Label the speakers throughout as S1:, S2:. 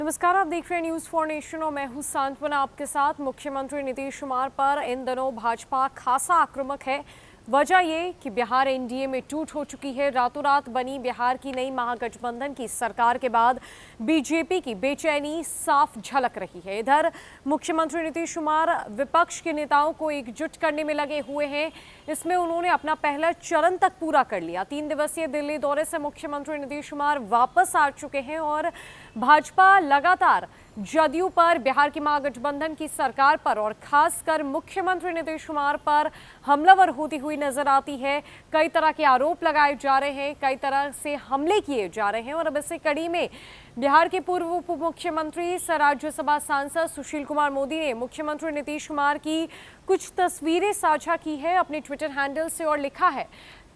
S1: नमस्कार, आप देख रहे हैं न्यूज़ फॉर नेशन और मैं हूं सांत्वना आपके साथ। मुख्यमंत्री नीतीश कुमार पर इन दिनों भाजपा खासा आक्रामक है। वजह ये कि बिहार एनडीए में टूट हो चुकी है। रातों रात बनी बिहार की नई महागठबंधन की सरकार के बाद बीजेपी की बेचैनी साफ झलक रही है। इधर मुख्यमंत्री नीतीश कुमार विपक्ष के नेताओं को एकजुट करने में लगे हुए हैं। इसमें उन्होंने अपना पहला चरण तक पूरा कर लिया। 3 दिवसीय दिल्ली दौरे से मुख्यमंत्री नीतीश कुमार वापस आ चुके हैं और भाजपा लगातार जदयू पर, बिहार की महागठबंधन की सरकार पर और खासकर मुख्यमंत्री नीतीश कुमार पर हमलावर होती हुई नजर आती है। कई तरह के आरोप लगाए जा रहे हैं, कई तरह से हमले किए जा रहे हैं और अब इसी कड़ी में बिहार के पूर्व उप मुख्यमंत्री सह राज्यसभा सांसद सुशील कुमार मोदी ने मुख्यमंत्री नीतीश कुमार की कुछ तस्वीरें साझा की है अपने ट्विटर हैंडल से और लिखा है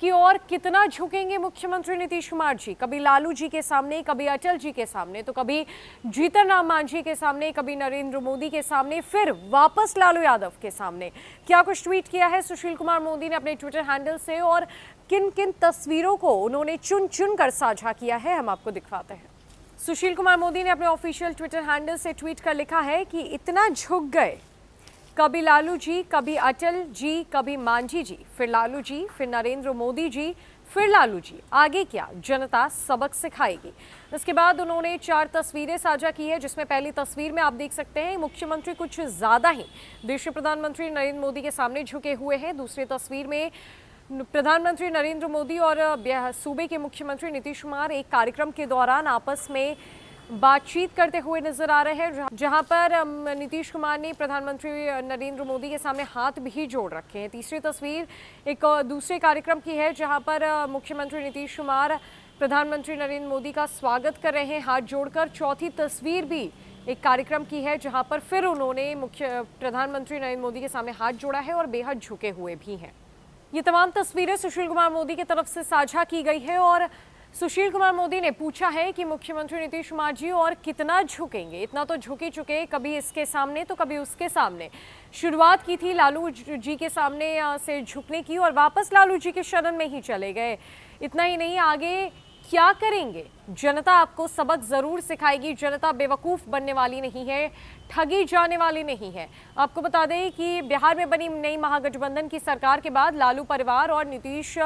S1: कि और कितना झुकेंगे मुख्यमंत्री नीतीश कुमार जी। कभी लालू जी के सामने, कभी अटल जी के सामने, तो कभी जीतन राम मांझी के सामने, कभी नरेंद्र मोदी के सामने, फिर वापस लालू यादव के सामने। क्या कुछ ट्वीट किया है सुशील कुमार मोदी ने अपने ट्विटर हैंडल से और किन किन तस्वीरों को उन्होंने चुन चुन कर साझा किया है, हम आपको दिखवाते हैं। सुशील कुमार मोदी ने अपने ऑफिशियल ट्विटर हैंडल से ट्वीट कर लिखा है कि इतना झुक गए, कभी लालू जी, कभी अटल जी, कभी मांझी जी, फिर लालू जी, फिर नरेंद्र मोदी जी, फिर लालू जी। आगे क्या, जनता सबक सिखाएगी। इसके बाद उन्होंने 4 तस्वीरें साझा की है, जिसमें पहली तस्वीर में आप देख सकते हैं मुख्यमंत्री कुछ ज्यादा ही देश के प्रधानमंत्री नरेंद्र मोदी के सामने झुके हुए हैं। दूसरी तस्वीर में प्रधानमंत्री नरेंद्र मोदी और सूबे के मुख्यमंत्री नीतीश कुमार एक कार्यक्रम के दौरान आपस में बातचीत करते हुए नजर आ रहे हैं, जहां पर नीतीश कुमार ने प्रधानमंत्री नरेंद्र मोदी के सामने हाथ भी जोड़ रखे हैं। तीसरी तस्वीर एक दूसरे कार्यक्रम की है, जहां पर मुख्यमंत्री नीतीश कुमार प्रधानमंत्री नरेंद्र मोदी का स्वागत कर रहे हैं हाथ जोड़कर। चौथी तस्वीर भी एक कार्यक्रम की है, जहां पर फिर उन्होंने प्रधानमंत्री नरेंद्र मोदी के सामने हाथ जोड़ा है और बेहद झुके हुए भी हैं। ये तमाम तस्वीरें सुशील कुमार मोदी की तरफ से साझा की गई है और सुशील कुमार मोदी ने पूछा है कि मुख्यमंत्री नीतीश कुमार जी और कितना झुकेंगे। इतना तो झुक ही चुके, कभी इसके सामने तो कभी उसके सामने। शुरुआत की थी लालू जी के सामने से झुकने की और वापस लालू जी के शरण में ही चले गए। इतना ही नहीं, आगे क्या करेंगे, जनता आपको सबक जरूर सिखाएगी। जनता बेवकूफ बनने वाली नहीं है, ठगी जाने वाली नहीं है। आपको बता दें कि बिहार में बनी नई महागठबंधन की सरकार के बाद लालू परिवार और नीतीश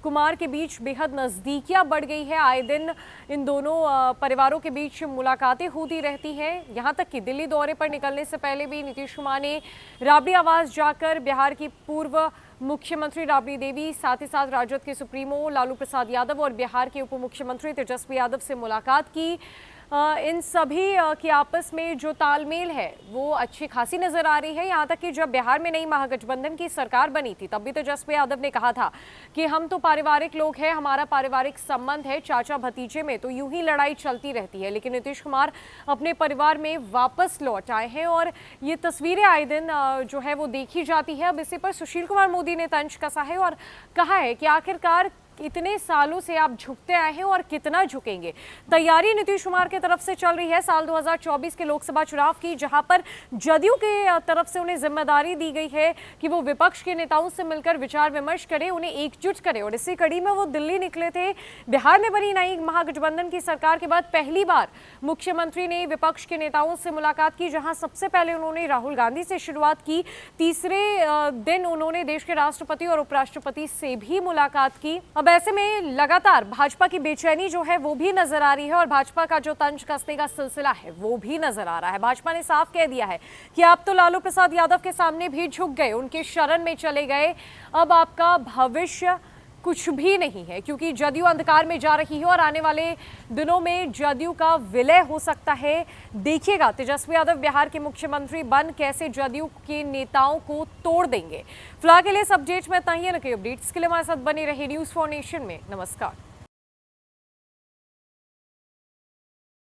S1: कुमार के बीच बेहद नजदीकियां बढ़ गई है। आए दिन इन दोनों परिवारों के बीच मुलाकातें होती रहती हैं। यहां तक कि दिल्ली दौरे पर निकलने से पहले भी नीतीश कुमार ने राबड़ी आवास जाकर बिहार की पूर्व मुख्यमंत्री राबड़ी देवी, साथ ही साथ राजद के सुप्रीमो लालू प्रसाद यादव और बिहार के उप मुख्यमंत्री तेजस्वी यादव से मुलाकात की। इन सभी के आपस में जो तालमेल है वो अच्छी खासी नजर आ रही है। यहाँ तक कि जब बिहार में नई महागठबंधन की सरकार बनी थी, तब भी तेजस्वी यादव ने कहा था कि हम तो पारिवारिक लोग हैं, हमारा पारिवारिक संबंध है, चाचा भतीजे में तो यूं ही लड़ाई चलती रहती है। लेकिन नीतीश कुमार अपने परिवार में वापस लौट आए हैं और ये तस्वीरें आए दिन जो है वो देखी जाती है। अब इसी पर सुशील कुमार मोदी ने तंज कसा है और कहा है कि आखिरकार इतने सालों से आप झुकते आए हैं और कितना झुकेंगे। तैयारी नीतीश कुमार की तरफ से चल रही है साल 2024 के लोकसभा चुनाव की, जहां पर जदयू के तरफ से उन्हें जिम्मेदारी दी गई है कि वो विपक्ष के नेताओं से मिलकर विचार विमर्श करें, उन्हें एकजुट करें। और इसी कड़ी में वो दिल्ली निकले थे। बिहार में बनी नई महागठबंधन की सरकार के बाद पहली बार मुख्यमंत्री ने विपक्ष के नेताओं से मुलाकात की, जहां सबसे पहले उन्होंने राहुल गांधी से शुरुआत की। तीसरे दिन उन्होंने देश के राष्ट्रपति और उपराष्ट्रपति से भी मुलाकात की। अब ऐसे में लगातार भाजपा की बेचैनी जो है वो भी नजर आ रही है और भाजपा का जो तंज कसने का सिलसिला है वो भी नजर आ रहा है। भाजपा ने साफ कह दिया है कि आप तो लालू प्रसाद यादव के सामने भी झुक गए, उनके शरण में चले गए, अब आपका भविष्य कुछ भी नहीं है, क्योंकि जदयू अंधकार में जा रही है और आने वाले दिनों में जदयू का विलय हो सकता है। देखिएगा तेजस्वी यादव बिहार के मुख्यमंत्री बन कैसे जदयू के नेताओं को तोड़ देंगे। फिलहाल के लिए इस अपडेट में इतना ही है। अपडेट्स के लिए हमारे साथ बने रहे न्यूज़ फॉर नेशन में। नमस्कार।